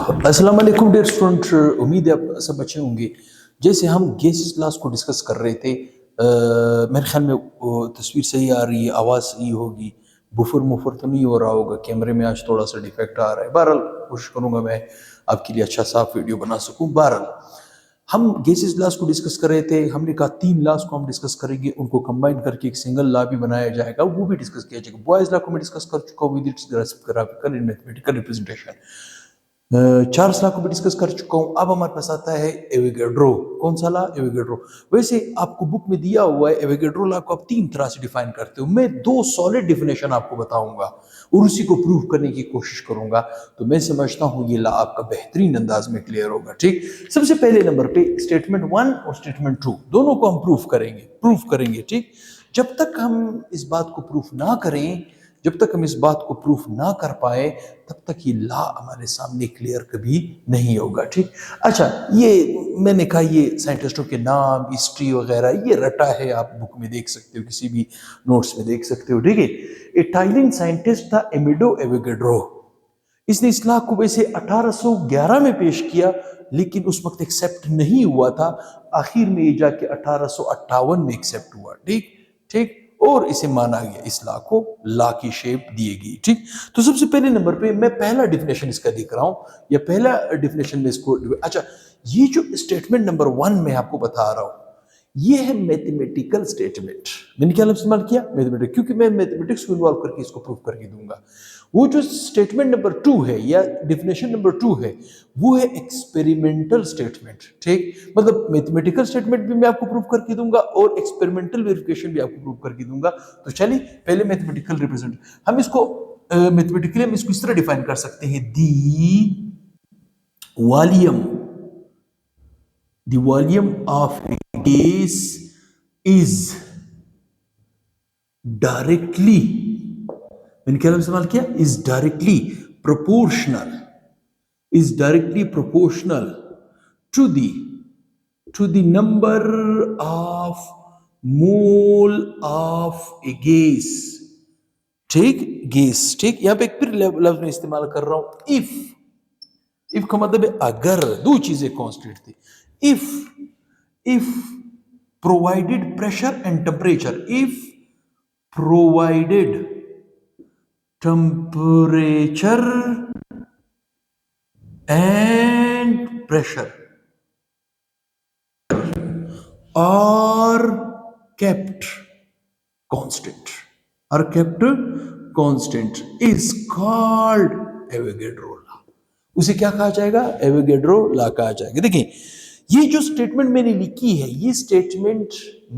अस्सलाम वालेकुम dear student, उम्मीद है आप सब अच्छे होंगे। जैसे हम गैसेस लॉस को डिस्कस कर रहे थे, मेरे ख्याल में वो तस्वीर सही आ रही है, आवाज़ सही होगी, बुफर मुफर तो नहीं हो रहा होगा। कैमरे में आज थोड़ा सा डिफेक्ट आ रहा है। बहरहाल कोशिश करूँगा मैं आपके लिए अच्छा साफ वीडियो बना सकूँ। बहरहाल हम गैसेस लॉस को डिस्कस कर रहे थे, हमने कहा 3 लॉस को हम डिस्कस करेंगे, उनको कंबाइन करके एक सिंगल लॉ भी बनाया जाएगा, वो भी डिस्कस किया जाएगा। बॉयज़ लॉ को मैं डिस्कस कर चुका हूँ with its graphical and mathematical representation. Charles law को भी डिस्कस कर चुका हूँ। अब हमारे पास आता है एवोगैड्रो। कौन सा लॉ? एवोगैड्रो। वैसे आपको बुक में दिया हुआ है एवोगैड्रो लॉ को आप 3 तरह से डिफाइन करते हो। मैं 2 सॉलिड डिफिनेशन आपको बताऊंगा और उसी को प्रूव करने की कोशिश करूंगा। तो मैं समझता हूँ ये लॉ आपका बेहतरीन अंदाज में क्लियर होगा। ठीक, सबसे पहले नंबर पे स्टेटमेंट 1 और स्टेटमेंट 2 दोनों को हम प्रूफ करेंगे। ठीक, जब तक हम इस बात को प्रूफ ना करें, जब तक हम इस बात को प्रूफ ना कर पाए, तब तक ये लॉ हमारे सामने क्लियर कभी नहीं होगा। ठीक, अच्छा, ये मैंने कहा ये साइंटिस्टों के नाम, हिस्ट्री वगैरह ये रटा है, आप बुक में देख सकते हो, किसी भी नोट्स में देख सकते हो। ठीक है, इटालियन साइंटिस्ट था एमिडो एवोगैड्रो। इसने इस लॉ को वैसे 1811 में पेश किया, लेकिन उस वक्त एक्सेप्ट नहीं हुआ था। आखिर में ये जाके 1858 में एक्सेप्ट हुआ। ठीक ठीक, और इसे माना गया, इस लॉ को लॉ की शेप दी गई। ठीक, तो सबसे पहले नंबर पे मैं पहला डिफिनेशन इसका दिख रहा हूं, या पहला डिफिनेशन में इसको, अच्छा, ये जो स्टेटमेंट नंबर 1 में आपको बता रहा हूं, ये है मैथमेटिकल स्टेटमेंट। मैंने क्या लफ्ज इस्तेमाल किया? मैथमेटिक्स, क्योंकि मैं मैथमेटिक्स को इन्वॉल्व करके इसको प्रूव करके दूंगा। वो जो स्टेटमेंट नंबर 2 है या डिफिनेशन नंबर 2 है, वो है एक्सपेरिमेंटल स्टेटमेंट। ठीक, मतलब मैथमेटिकल स्टेटमेंट भी मैं आपको प्रूव करके दूंगा और एक्सपेरिमेंटल वेरिफिकेशन भी आपको प्रूव करके दूंगा। तो चलिए पहले मैथमेटिकल रिप्रेजेंट, हम इसको मैथमेटिकली हम इसको इस तरह डिफाइन कर सकते हैं, the volume of a gas is directly, मैंने क्या इस्तेमाल किया? is directly proportional to the number of mole of a gas। ठीक, गैस। ठीक, यहां पे एक फिर लफ्ज में इस्तेमाल कर रहा हूं, इफ का मतलब है अगर, दो चीजें कांस्टेंट थी। If provided pressure and temperature, if provided temperature and pressure are kept constant is called Avogadro law। उसे क्या कहा जाएगा? एवोगैड्रो लॉ कहा जाएगा। देखिए, ये जो स्टेटमेंट मैंने लिखी है, ये स्टेटमेंट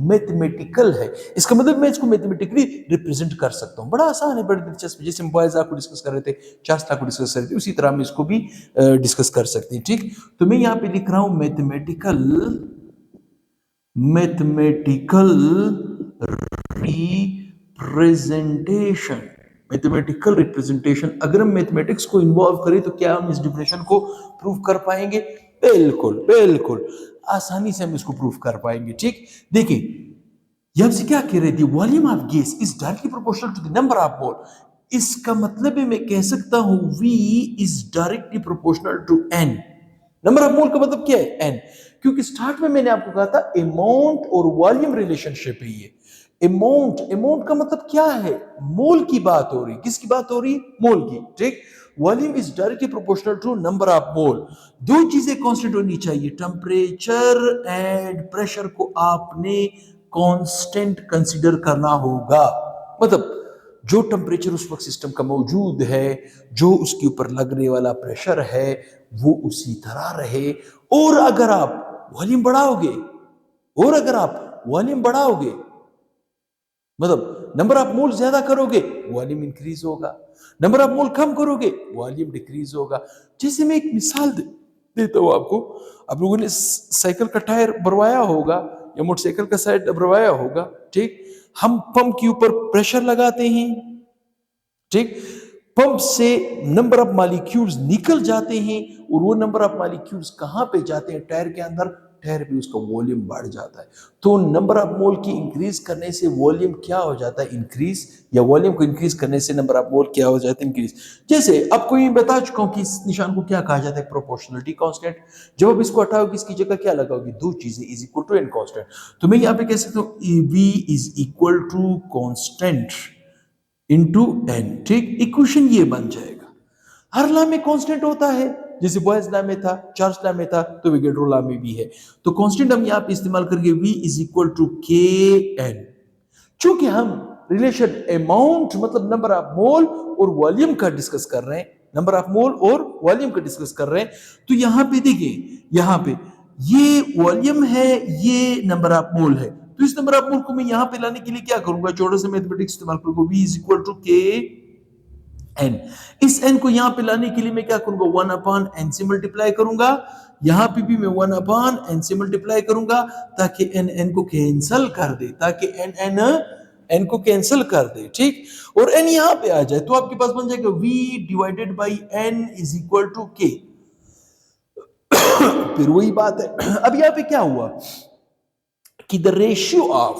मैथमेटिकल है। इसका मतलब मैं इसको मैथमेटिकली रिप्रेजेंट कर सकता हूँ। बड़ा आसान है, बड़ा दिलचस्प। जैसे हम बॉयज को डिस्कस कर रहे थे, चार्ल्स लॉ को डिस्कस कर रहे थे, उसी तरह हम इसको भी डिस्कस कर सकते हैं। ठीक, तो मैं यहाँ पे लिख रहा हूँ मैथमेटिकल रिप्रेजेंटेशन। अगर हम मैथमेटिक्स को इन्वॉल्व करें तो क्या हम इस डिफिनेशन को प्रूव कर पाएंगे? बिल्कुल आसानी से हम इसको प्रूव कर पाएंगे। ठीक, देखिए यहां से क्या कह रहे थे, volume of gas is directly proportional to the number of mole. इसका मतलब है मैं कह सकता हूं V is directly proportional to N। Number of mole का मतलब क्या है? N, क्योंकि स्टार्ट में मैंने आपको कहा था अमाउंट और वॉल्यूम रिलेशनशिप है ये। अमाउंट का मतलब क्या है? मोल की बात हो रही। किसकी बात हो रही? मोल की। ठीक, volume is directly proportional to number of mole. दो चीजें कांस्टेंट होनी चाहिए, टेम्परेचर एंड प्रेशर को आपने कांस्टेंट कंसीडर करना होगा। मतलब जो टेम्परेचर उस वक्त सिस्टम का मौजूद है, जो उसके ऊपर लगने वाला प्रेशर है, वो उसी तरह रहे। और अगर आप वॉल्यूम बढ़ाओगे, मतलब नंबर ऑफ मोल ज्यादा करोगे, वॉल्यूम इंक्रीज होगा। नंबर ऑफ मोल कम करोगे, वॉल्यूम डिक्रीज होगा। जैसे मैं एक मिसाल देता हूं आपको। आप लोगों ने साइकिल का टायर भरवाया होगा या मोटरसाइकिल का साइड भरवाया होगा। ठीक, हम पंप के ऊपर प्रेशर लगाते हैं। ठीक, पंप से नंबर ऑफ मॉलिक्यूल्स निकल जाते हैं, और वो नंबर ऑफ मॉलिक्यूल्स कहां पे जाते हैं? टायर के अंदर ठहर भी उसका वॉल्यूम बढ़ जाता है। तो नंबर ऑफ मोल की इंक्रीज करने से वॉल्यूम क्या हो जाता है, इंक्रीज, या वॉल्यूम को इंक्रीज करने से नंबर ऑफ मोल क्या हो जाता है, इंक्रीज। जैसे आपको ये बता चुका हूं कि इस निशान को क्या कहा जाता है, प्रोपोर्शनलिटी कांस्टेंट। जब आप इसको हटाओगे इसकी जगह क्या लगाओगे, दो चीजें, is equal to n constant. तो मैं यहाँ पे कह सकता हूँ V is equal to constant into n, ठीक। इक्वेशन ये बन जाएगा। हर लॉ में कांस्टेंट होता है, जैसे बॉयज लॉ में था, चार्ल्स लॉ में था, तो विगेड्रो लॉ में भी है। तो कांस्टेंट हम यहाँ पे इस्तेमाल करके v इज इक्वल टू के एन। चूंकि हम रिलेशन अमाउंट मतलब नंबर ऑफ मोल और वॉल्यूम का डिस्कस कर रहे हैं, नंबर ऑफ मोल और वॉल्यूम का डिस्कस कर रहे हैं, तो यहाँ पे देखिए, यहाँ पे ये वॉल्यूम है, ये नंबर ऑफ मोल है। तो इस नंबर ऑफ मोल को मैं यहाँ पे लाने के लिए क्या करूंगा, छोटा सा मैथमेटिक्स इस्तेमाल करूंगा, v इज इक्वल टू के एन। इस एन को यहां पे लाने के लिए मैं क्या करूंगा, 1 अपॉन एन से मल्टीप्लाई करूंगा। यहां पे भी मैं 1 अपॉन एन से मल्टीप्लाई करूंगा, ताकि एन एन को कैंसिल कर दे, ताकि एन एन एन को कैंसिल कर दे, ठीक। और एन यहां पे आ जाए तो आपके पास बन जाएगा v divided by n is equal to k. फिर वही बात है, अब यहां पे क्या हुआ कि the ratio of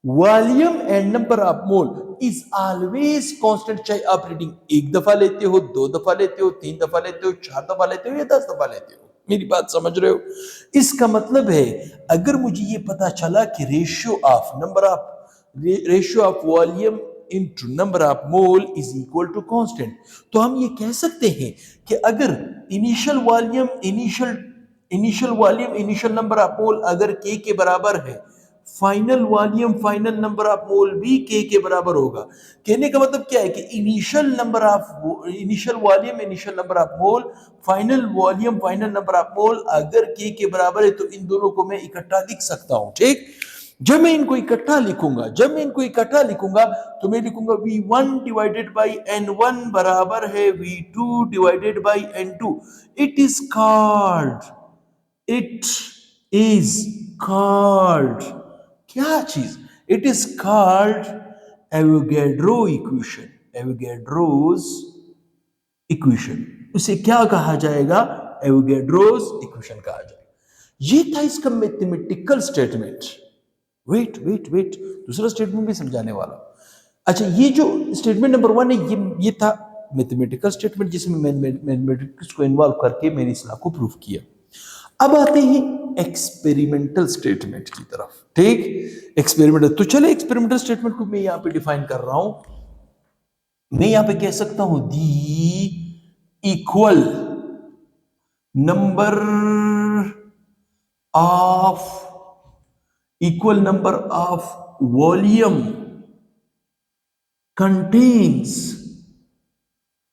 volume and number of mole is always constant, चाहे आप रीडिंग एक दफा लेते हो, दो दफा लेते हो, तीन दफा लेते हो, चार दफा लेते हो या 10 दफा लेते हो। मेरी बात समझ रहे हो? इसका मतलब है अगर मुझे ये पता चला कि ratio of volume into number of mole is equal to constant, तो हम ये कह सकते हैं कि अगर initial volume initial number of mole अगर के बराबर है, final volume final number of mole भी के बराबर होगा। कहने का मतलब क्या है कि initial volume initial number of mole, final volume final number of mole अगर के बराबर है, तो इन दोनों को मैं इकट्ठा लिख सकता हूं, ठीक। जब मैं इनको इकट्ठा लिखूंगा तो मैं लिखूंगा v1 डिवाइडेड बाई n1 बराबर है v2 divided by n2। It is called क्या चीज, it is called Avogadro's equation. उसे क्या कहा जाएगा, एवोगैड्रोस इक्वेशन कहा जाएगा। ये था इसका मैथमेटिकल स्टेटमेंट। वेट दूसरा स्टेटमेंट भी समझाने वाला। अच्छा, ये जो स्टेटमेंट नंबर 1 है, ये था मैथमेटिकल स्टेटमेंट जिसमें मैथमेटिक्स को इन्वॉल्व करके मैंने इस लॉ को प्रूव किया। अब आते हैं एक्सपेरिमेंटल स्टेटमेंट की तरफ, ठीक। एक्सपेरिमेंटल, तो चले एक्सपेरिमेंटल स्टेटमेंट को मैं यहां पे डिफाइन कर रहा हूं। मैं यहां पे कह सकता हूं the equal number of volume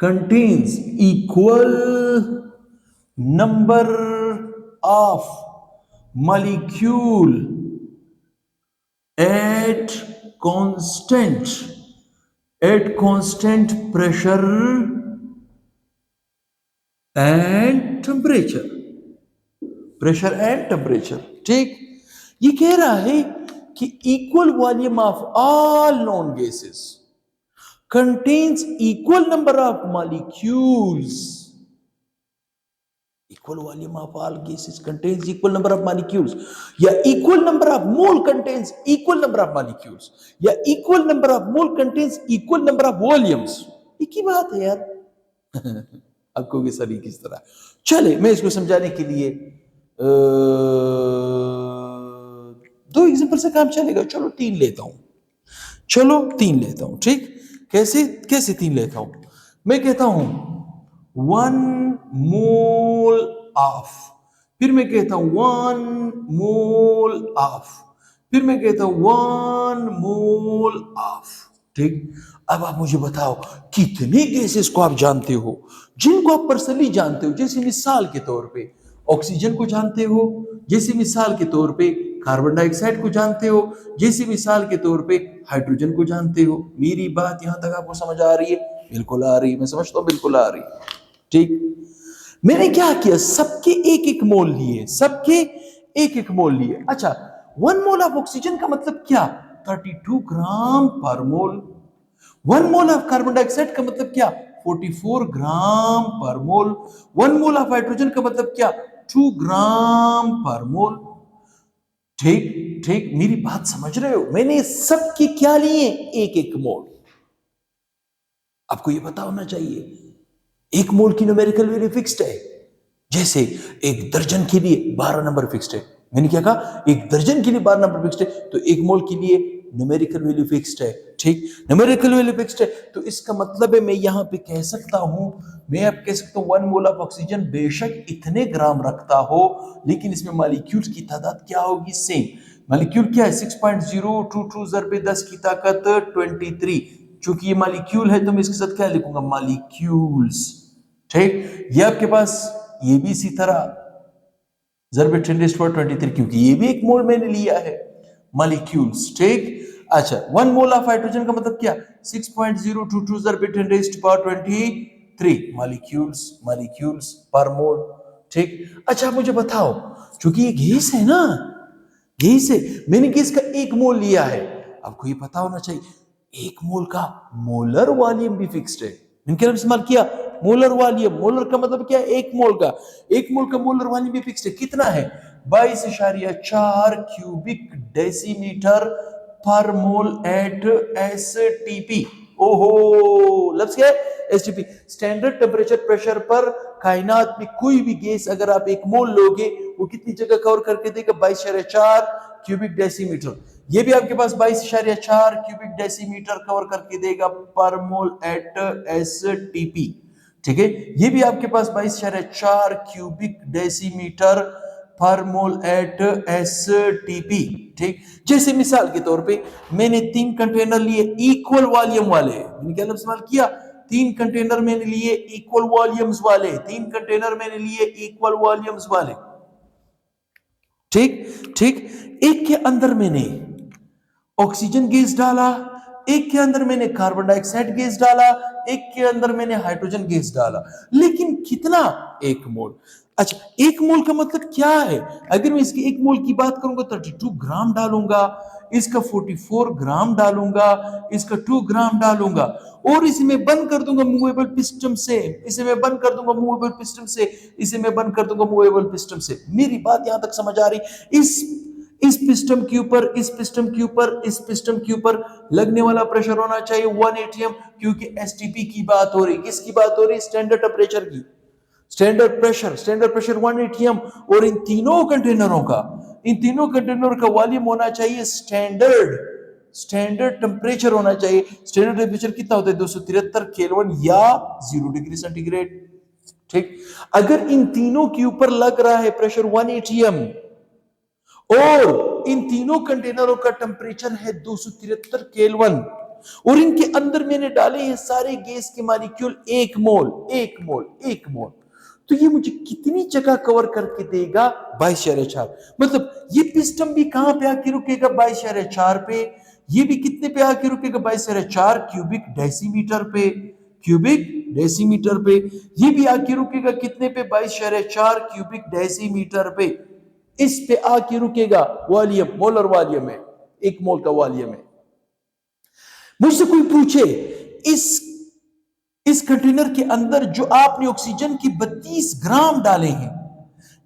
contains equal number of molecule at constant pressure and temperature, ठीक। ये कह रहा है कि equal volume of all non gases contains equal number of molecules. Equal volume of all gases contains equal number of molecules, या equal number of mole contains equal number of molecules, या equal number of mole contains equal number of volumes। एक ही बात है यार। आपको ये sir किस तरह, चले मैं इसको समझाने के लिए दो एग्जांपल से काम चलेगा। चलो तीन लेता हूं, ठीक। कैसे तीन लेता हूं, मैं कहता हूं 1 मोल ऑफ, फिर मैं कहता हूं 1 मोल ऑफ, फिर मैं कहता हूं 1 मोल ऑफ, ठीक। अब आप मुझे बताओ कितने गैसेस को आप जानते हो, जिनको आप पर्सनली जानते हो। जैसे मिसाल के तौर पे ऑक्सीजन को जानते हो, जैसे मिसाल के तौर पे कार्बन डाइऑक्साइड को जानते हो, जैसे मिसाल के तौर पे हाइड्रोजन को जानते हो। मेरी बात यहां तक आपको समझ आ रही है? बिल्कुल आ रही है, मैं समझता हूं बिल्कुल आ रही है, ठीक। मैंने क्या किया, सबके एक एक मोल लिए। अच्छा, 1 मोल ऑफ ऑक्सीजन का मतलब क्या, 32 ग्राम पर मोल। 1 मोल ऑफ कार्बन डाइऑक्साइड का मतलब क्या, 44 ग्राम पर मोल। 1 मोल ऑफ हाइड्रोजन का मतलब क्या, 2 ग्राम पर मोल। ठीक ठीक, मेरी बात समझ रहे हो? मैंने सबके क्या लिए? एक एक मोल। आपको ये पता होना चाहिए 1 मोल की न्यूमेरिकल वैल्यू फिक्स्ड है। जैसे 1 दर्जन के लिए 12 नंबर फिक्स्ड है। मैंने क्या कहा? 1 दर्जन के लिए 12 नंबर फिक्स्ड है, तो 1 मोल के लिए न्यूमेरिकल वैल्यू फिक्स्ड है। ठीक, न्यूमेरिकल वैल्यू फिक्स्ड है, तो इसका मतलब है मैं यहां पे कह सकता हूं, मैं अब कह सकता हूं 1 मोल ऑफ ऑक्सीजन बेशक इतने ग्राम रखता हो, लेकिन इसमें मॉलिक्यूल्स की तादाद क्या होगी? सेम। मॉलिक्यूल क्या है? 6.022 ज़रबे 10 की ताकत 23। चूंकि ये मॉलिक्यूल है तो मैं इसके साथ क्या लिखूंगा? मॉलिक्यूल्स। ठीक, ये आपके पास ये भी इसी तरह ज़रबे 10⁻23, क्योंकि ये भी 1 मोल मैंने लिया है। मॉलिक्यूल्स। ठीक, अच्छा, 1 मोल ऑफ हाइड्रोजन का मतलब क्या? 6.022 ज़रबे 10⁻23 मॉलिक्यूल्स। मॉलिक्यूल्स पर मोल। ठीक, अच्छा मुझे बताओ, क्योंकि ये गैस है ना, गैस है, मैंने गैस का 1 मोल लिया है। आपको ये पता होना चाहिए 1 मोल का मोलर वॉल्यूम भी फिक्स्ड है। मैंने क्या इस्तेमाल किया? Molar volume. मोलर का मतलब क्या है? 1 मोल का। 1 मोल का मोलर वॉल्यूम भी फिक्स्ड है। कितना है? 22.4 क्यूबिक डेसीमीटर पर मोल एट एसटीपी। ओहो, लफ्ज क्या है? एसटीपी। स्टैंडर्ड टेम्परेचर प्रेशर पर कायनात में कोई भी गैस अगर आप 1 मोल लोगे, वो कितनी जगह कवर करके देगा? 22.4 क्यूबिक डेसीमीटर। ये भी आपके पास 22.4 क्यूबिक डेसीमीटर कवर करके देगा पर मोल एट एसटीपी। ठीक है, ये भी आपके पास 22.4 क्यूबिक डेसीमीटर पर मोल एट एसटीपी। ठीक, जैसे मिसाल के तौर पे मैंने 3 कंटेनर लिए इक्वल वॉल्यूम वाले। मैंने क्या इस्तेमाल किया? 3 कंटेनर मैंने लिए इक्वल वॉल्यूम्स वाले। 3 कंटेनर मैंने लिए इक्वल वॉल्यूम्स वाले। ठीक ठीक, एक के अंदर मैंने ऑक्सीजन गैस डाला, एक के अंदर मैंने कार्बन डाइऑक्साइड गैस डाला, एक के अंदर मैंने हाइड्रोजन गैस डाला, लेकिन कितना? 1 मोल। अच्छा, 1 मोल का मतलब क्या है? अगर मैं इसकी 1 मोल की बात करूंगा 32 ग्राम डालूंगा, इसका 44 ग्राम डालूंगा, इसका 2 ग्राम डालूंगा, और इसे मैं बंद कर दूंगा मूवेबल पिस्टन से, इसे मैं बंद कर दूंगा मूवेबल पिस्टन से, इसे मैं बंद कर दूंगा मूवेबल पिस्टन से। मेरी बात यहां तक समझ आ रही? इस पिस्टन के ऊपर, इस पिस्टन के ऊपर, इस पिस्टन के ऊपर लगने वाला प्रेशर होना चाहिए 1 एटीएम, क्योंकि एसटीपी की बात हो रही। किसकी बात हो रही? स्टैंडर्ड टेम्परेचर की। स्टैंडर्ड प्रेशर 1 एटीएम, और इन तीनों कंटेनरों का वॉल्यूम होना चाहिए स्टैंडर्ड टेम्परेचर होना चाहिए। स्टैंडर्ड टेम्परेचर कितना होता है? 273 केल्विन या 0 डिग्री सेंटीग्रेड। ठीक, अगर इन तीनों के ऊपर लग रहा है प्रेशर 1 एटीएम और इन तीनों कंटेनरों का टेम्परेचर है 273 केल्विन, और इनके अंदर मैंने डाले हैं सारे गैस के मॉलिक्यूल 1 मोल, 1 मोल, 1 मोल, तो ये मुझे कितनी जगह कवर करके देगा? 22.4। मतलब ये पिस्टन भी कहां पे आके रुकेगा? 22.4 पे। ये भी कितने पे आके रुकेगा? 22.4 क्यूबिक डेसीमीटर पे। क्यूबिक डेसीमीटर पे ये भी आके रुकेगा कितने पे? 22.4 क्यूबिक डेसीमीटर पे। इस पे आके रुकेगा वॉल्यूम, मोलर वॉल्यूम है, 1 मोल का वॉल्यूम है। मुझसे कोई पूछे इस कंटेनर के अंदर जो आपने ऑक्सीजन की 32 ग्राम डाले हैं,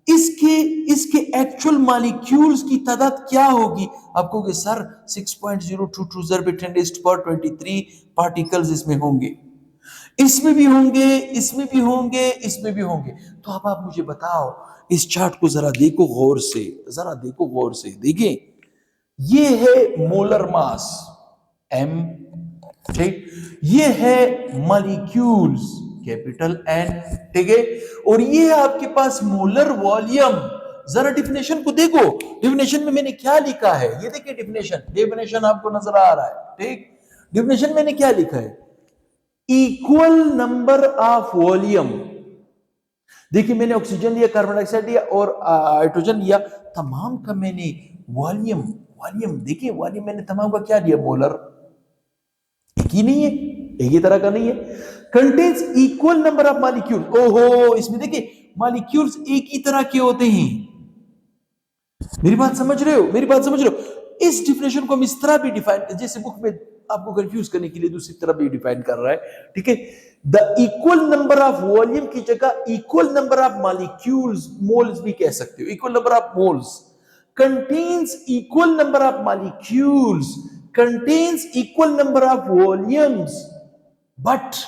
इसके एक्चुअल मॉलिक्यूल्स की तादाद क्या होगी? आप कहोगे सर 6.022 ज़रबे 10⁻23 पार्टिकल्स इसमें होंगे, इसमें भी होंगे, इसमें भी होंगे, इसमें भी होंगे। तो अब आप मुझे बताओ, इस चार्ट को जरा देखो गौर से, जरा देखो गौर से। देखिए, ये है मोलर मास m, ठीक, ये है मॉलिक्यूल्स कैपिटल N, ठीक है, और ये है आपके पास मोलर वॉल्यूम। जरा डिफिनेशन को देखो, डिफिनेशन में मैंने क्या लिखा है? ये देखिए डिफिनेशन आपको नजर आ रहा है। ठीक, डिफिनेशन मैंने क्या लिखा है? Equal number of volume. देखिए, मैंने ऑक्सीजन लिया, कार्बन डाइऑक्साइड लिया और हाइड्रोजन लिया, तमाम का मैंने वॉल्यूम देखिए, वॉल्यूम मैंने तमाम का क्या लिया? मोलर। एक ही नहीं है, एक ही तरह का नहीं है। Contains equal number of molecule. ओहो, इसमें देखिए मॉलिक्यूल्स एक ही तरह के होते हैं। मेरी बात समझ रहे हो? इस डिफिनेशन को हम इस तरह भी डिफाइन, जैसे बुक में आपको कंफ्यूज करने के लिए दूसरी तरफ भी डिफाइन कर रहा है, ठीक है। The equal number of volume की जगह equal number of molecules, moles भी कह सकते हो, equal number of moles contains equal number of molecules, contains equal number of volumes, but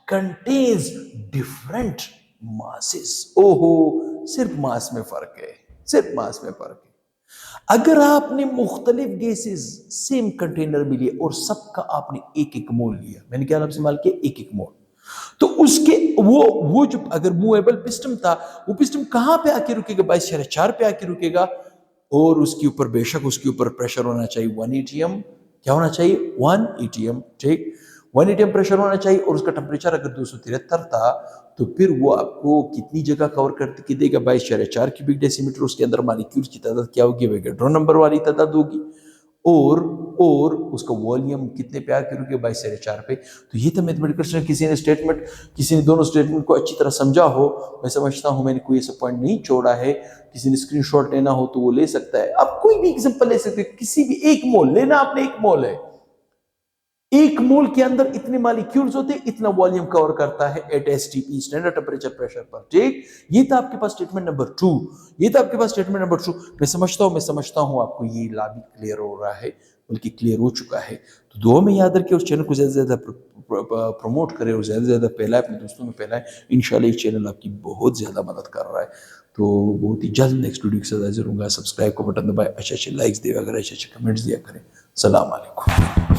contains different masses। ओहो, सिर्फ मास में फर्क है, सिर्फ मास में फर्क है। अगर आपने मुख्तलिफ गैसेस सेम कंटेनर में लिए और सबका आपने एक एक मोल लिया, मैंने क्या इस्तेमाल किया, एक एक मोल, तो उसके वो जो अगर मूवेबल पिस्टन था, वो पिस्टन कहां पे आके रुकेगा, 22.4 पे आके रुकेगा, और उसके ऊपर बेशक उसके ऊपर प्रेशर होना चाहिए 1 एटीएम, क्या होना चाहिए, 1 एटीएम, ठीक, 1 एटीएम प्रेशर होना चाहिए, और उसका टेम्परेचर अगर 273 था, तो फिर वो आपको कितनी जगह कवर करके देगा, 22.4 क्यूबिक डेसीमीटर। उसके अंदर मॉलिक्यूल्स की तादाद क्या होगी, वोगाड्रो नंबर वाली तादाद होगी, और उसका वॉल्यूम कितने पे आके रुके, 22.4 पे। तो ये था मैथमेटिकल, किसी ने स्टेटमेंट, किसी ने दोनों स्टेटमेंट को अच्छी तरह समझा हो, मैं समझता हूं मैंने कोई ऐसा पॉइंट नहीं छोड़ा है। किसी ने स्क्रीनशॉट लेना हो तो वो ले सकता है, आप कोई भी एग्जांपल ले सकते हैं, किसी भी एक मोल लेना, आपने एक मोल है, एक मोल के अंदर इतने मॉलिक्यूल्स होते हैं, इतना वॉल्यूम कवर करता है at STP, standard temperature pressure पर, ठीक। ये था आपके पास स्टेटमेंट नंबर 2, ये था आपके पास स्टेटमेंट नंबर 2। मैं समझता हूं आपको ये ला भी क्लियर हो रहा है, बल्कि क्लियर हो चुका है। तो दुआ में याद रखिए, उस चैनल को ज्यादा से ज्यादा प्रमोट करें और ज्यादा से ज्यादा फैलाएं, अपने दोस्तों में फैलाएं। इंशाल्लाह ये चैनल आपकी बहुत ज्यादा मदद कर रहा है। तो बहुत ही जल्द नेक्स्ट वीडियो के साथ हाजिर होऊंगा। सब्सक्राइब का बटन दबाएं, अच्छे अच्छे लाइक्स दिया करें, अच्छे अच्छे कमेंट्स दिया करें। सलाम अलैकुम।